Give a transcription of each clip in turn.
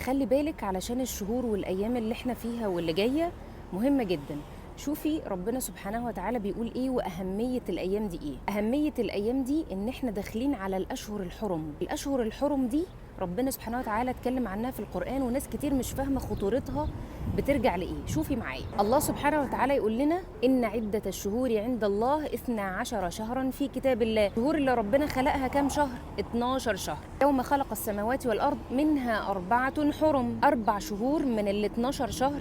خلي بالك علشان الشهور والأيام اللي احنا فيها واللي جاية مهمة جدا. شوفي ربنا سبحانه وتعالى بيقول ايه وأهمية الأيام دي ايه. أهمية الأيام دي ان احنا داخلين على الأشهر الحرم. الأشهر الحرم دي ربنا سبحانه وتعالى اتكلم عنها في القرآن، وناس كتير مش فاهمة خطورتها بترجع لإيه. شوفي معايا، الله سبحانه وتعالى يقول لنا إن عدة الشهور عند الله 12 شهرا في كتاب الله. الشهور اللي ربنا خلقها كام شهر؟ 12 شهر. يوم خلق السماوات والأرض منها 4 حرم. 4 شهور من ال 12 شهر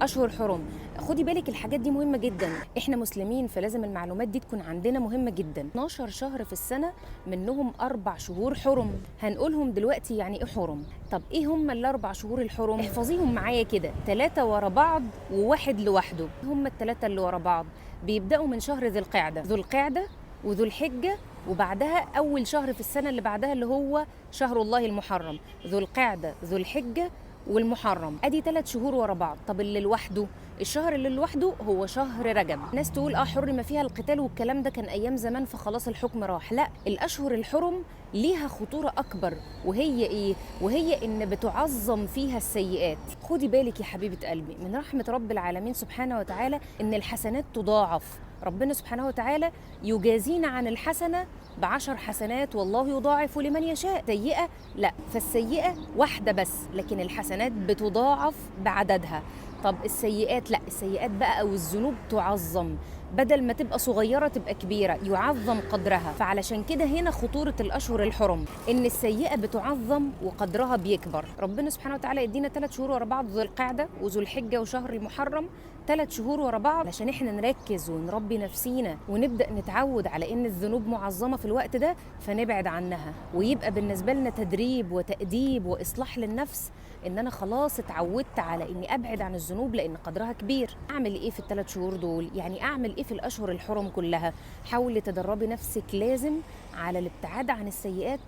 أشهر حرم. خدي بالك الحاجات دي مهمة جدا، احنا مسلمين فلازم المعلومات دي تكون عندنا مهمة جدا. 12 شهر في السنة منهم 4 شهور حرم. هنقولهم دلوقتي يعني ايه حرم. طب ايه هم ال4 شهور الحرم؟ احفظيهم معايا كده، 3 ورا بعض وواحد لوحده. هم ال3 اللي ورا بعض بيبدأوا من شهر ذي القعدة. ذو القعدة وذو الحجة، وبعدها أول شهر في السنة اللي بعدها اللي هو شهر الله المحرم. ذو القعدة، ذو الحجة، والمحرم. ادي 3 شهور ورا بعض. طب اللي لوحده، الشهر اللي لوحده هو شهر رجب. ناس تقول حرم فيها القتال والكلام ده كان ايام زمان فخلاص الحكم راح. لا، الاشهر الحرم ليها خطورة اكبر، وهي ايه؟ وهي ان بتعظم فيها السيئات. خدي بالك يا حبيبة قلبي، من رحمة رب العالمين سبحانه وتعالى ان الحسنات تضاعف. ربنا سبحانه وتعالى يجازينا عن الحسنة ب10 حسنات، والله يضاعف لمن يشاء. سيئة لا، فالسيئة واحدة بس، لكن الحسنات بتضاعف بعددها. طب السيئات لا، السيئات بقى أو الذنوب تعظم، بدل ما تبقى صغيرة تبقى كبيرة، يعظم قدرها. فعلشان كده هنا خطورة الأشهر الحرم، إن السيئة بتعظم وقدرها بيكبر. ربنا سبحانه وتعالى يدينا 3 شهور ورا بعض، ذو القعدة وذو الحجة وشهر المحرم، 3 شهور ورا بعض، عشان احنا نركز ونربي نفسينا ونبدأ نتعود على إن الذنوب معظمة في الوقت ده، فنبعد عنها. ويبقى بالنسبة لنا تدريب وتأديب وإصلاح للنفس، إن أنا خلاص اتعودت على إني أبعد عن الذنوب لأن قدرها كبير. أعمل إيه في ال3 شهور دول؟ يعني أعمل إيه في الأشهر الحرم كلها؟ حاولي تدربي نفسك لازم على الابتعاد عن السيئات،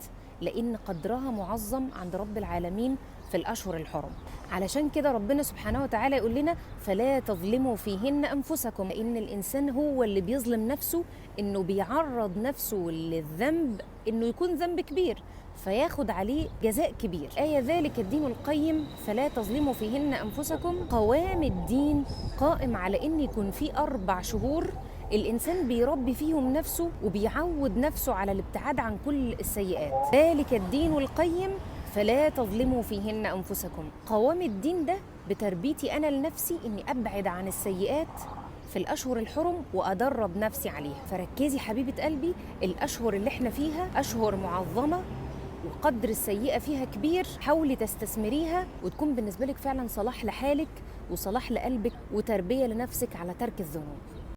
لأن قدرها معظم عند رب العالمين في الأشهر الحرم. علشان كده ربنا سبحانه وتعالى يقول لنا فلا تظلموا فيهن أنفسكم، لأن الإنسان هو اللي بيظلم نفسه، إنه بيعرض نفسه للذنب، إنه يكون ذنب كبير فياخد عليه جزاء كبير. آية ذلك الدين القيم فلا تظلموا فيهن أنفسكم. قوام الدين قائم على إن يكون في 4 شهور الإنسان بيربي فيهم نفسه وبيعود نفسه على الابتعاد عن كل السيئات. ذلك الدين القيم فلا تظلموا فيهن أنفسكم. قوام الدين ده بتربيتي أنا لنفسي إني أبعد عن السيئات في الأشهر الحرم وأدرب نفسي عليها. فركزي حبيبة قلبي، الأشهر اللي احنا فيها أشهر معظمة وقدر السيئة فيها كبير. حاولي تستثمريها وتكون بالنسبة لك فعلا صلاح لحالك وصلاح لقلبك وتربية لنفسك على ترك الذنوب.